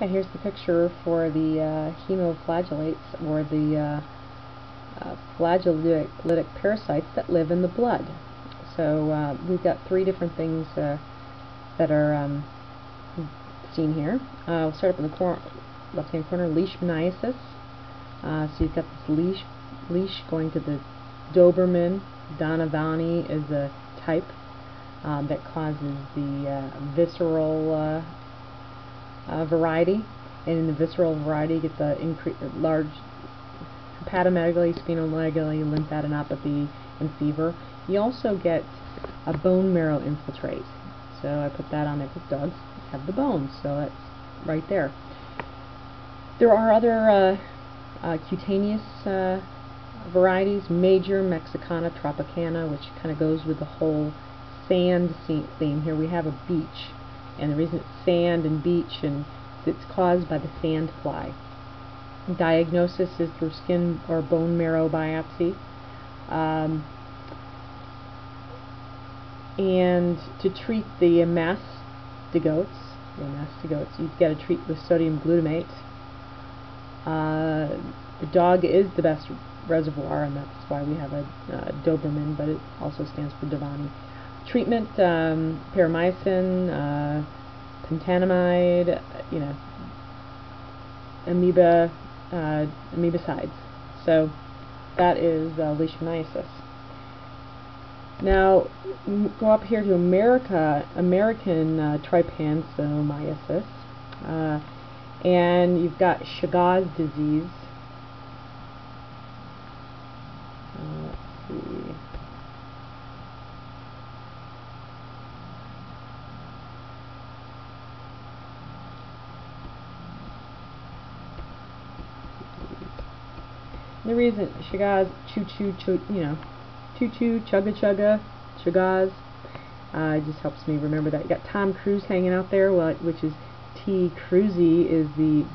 Okay, here's the picture for the hemoflagellates, or the flagellitic parasites that live in the blood. So we've got three different things that are seen here. We'll start up in the left-hand corner, leishmaniasis. So you've got this leash going to the Doberman. Donovani is a type that causes the visceral variety, and in the visceral variety you get the large hepatomegaly, splenomegaly, lymphadenopathy, and fever. You also get a bone marrow infiltrate. So I put that on there because dogs have the bones, so that's right there. There are other cutaneous varieties, Major Mexicana tropicana, which kind of goes with the whole sand theme. Here we have a beach, and the reason it's sand and beach, and it's caused by the sand fly. Diagnosis is through skin or bone marrow biopsy, and to treat the mastigotes, you've got to treat with sodium glutamate. The dog is the best reservoir, and that's why we have a Doberman, but it also stands for Donovani. Treatment, paramycin, pentamide, amoebicides. So that is leishmaniasis. Now go up here to American trypanosomiasis, and you've got Chagas disease. Let's see. The reason Chagas, choo-choo, chugga-chugga, Chagas, it just helps me remember that. You got Tom Cruise hanging out there, which is T. cruzi, is the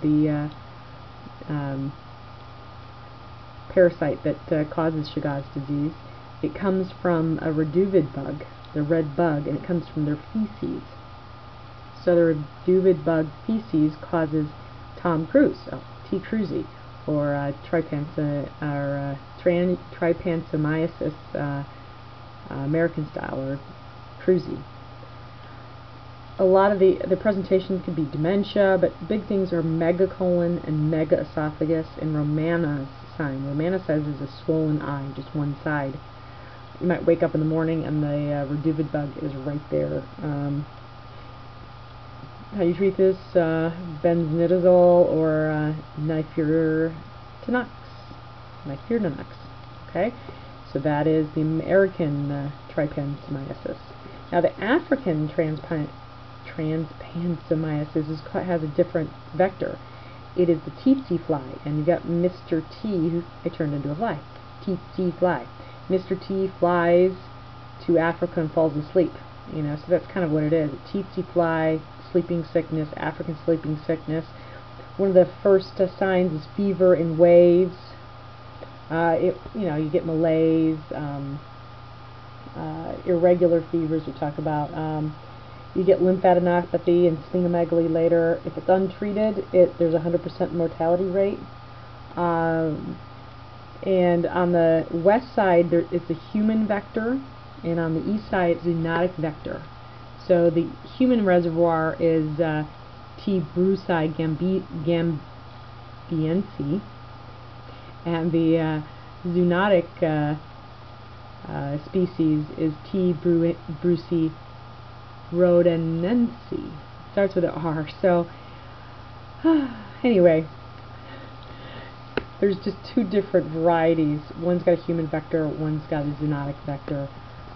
parasite that causes Chagas disease. It comes from a reduvid bug, the red bug, and it comes from their feces. So the reduvid bug feces causes Tom Cruise, T. cruzi, or trypanosomiasis, American style, or cruzi. A lot of the presentation could be dementia, but big things are megacolon and megaesophagus and Romanas sign. Romanas sign is a swollen eye, just one side. You might wake up in the morning and the reduvid bug is right there. How you treat this? Benznidazole or nifurtimox. Okay, so that is the American trypanosomiasis. Now the African trypanosomiasis has a different vector. It is the tsetse fly, and you've got Mr. T, who I turned into a fly. Tsetse fly. Mr. T flies to Africa and falls asleep. So that's kind of what it is. A tsetse fly, sleeping sickness, African sleeping sickness. One of the first signs is fever in waves. You get malaise, irregular fevers we talk about. You get lymphadenopathy and splenomegaly later. If it's untreated, there's a 100% mortality rate. And on the west side, it's a human vector, and on the east side, it's a zoonotic vector. So the human reservoir is T. brucei gambiense, and the zoonotic species is T. brucei rhodanense. Starts with an R. So anyway, there's just two different varieties. One's got a human vector, one's got a zoonotic vector.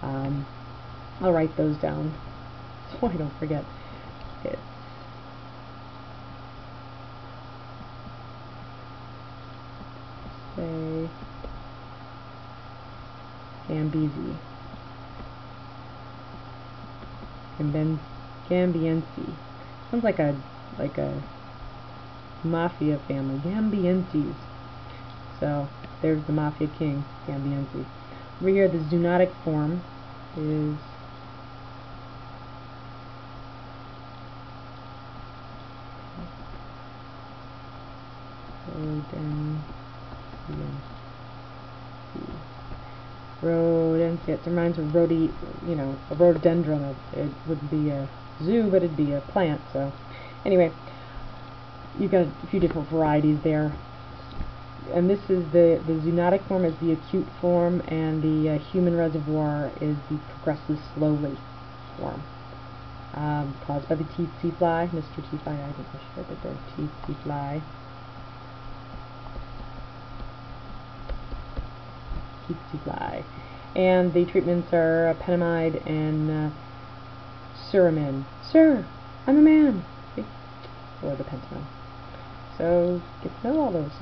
I'll write those down so I don't forget. It's Gambiense. Gambiense. Sounds like a mafia family. Gambienses. So there's the mafia king, Gambiense. Over here, the zoonotic form is Rhodanthians. It reminds me of a rhododendron. It wouldn't be a zoo, but it'd be a plant. So, anyway, you've got a few different varieties there. And this is the zoonotic form is the acute form, and the human reservoir is the progresses slowly form. Caused by the tsetse fly, Mr. T fly. I think I should have it there. Tsetse fly. Tsetse fly. And the treatments are penamide and suramin. Sir, I'm a man. Or the pentamine. So get to know all those.